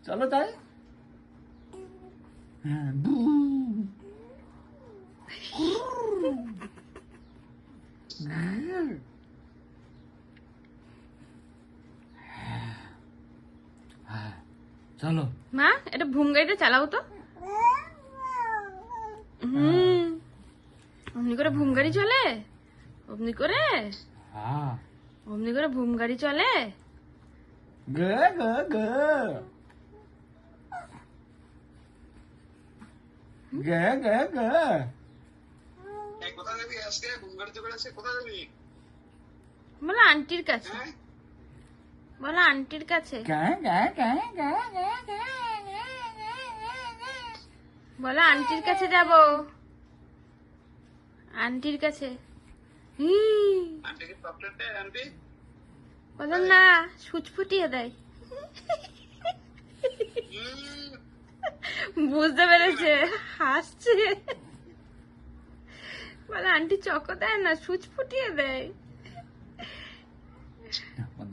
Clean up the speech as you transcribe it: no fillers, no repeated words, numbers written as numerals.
চলো তাই। হ্যাঁ, বু। হ্যাঁ, চলো। মা এটা ভুম গাড়িটা চালাও তো। অমনি করে ভুম গাড়ি চলে? অমনি করে? হ্যাঁ। অমনি করে ভুম গাড়ি চলে? গে গে গে গে গে গে। কোথায় যাবি আজকে? ঘুমগাড়িতে বেড়াচ্ছে, কোথায় যাবি? বলো আন্টির কাছে, বলো আন্টির কাছে, গে গে গে গে গে গে। বলো আন্টির কাছে যাব, আন্টির কাছে। আন্টিকে চকলেট দেয় আন্টি? বলো না, সুচ ফুটিয়ে দেয়। বুঝতে পেরেছে, হাসছে। বলে আন্টি চকো দেয় না, সুচ ফুটিয়ে দেয়। বন্ধ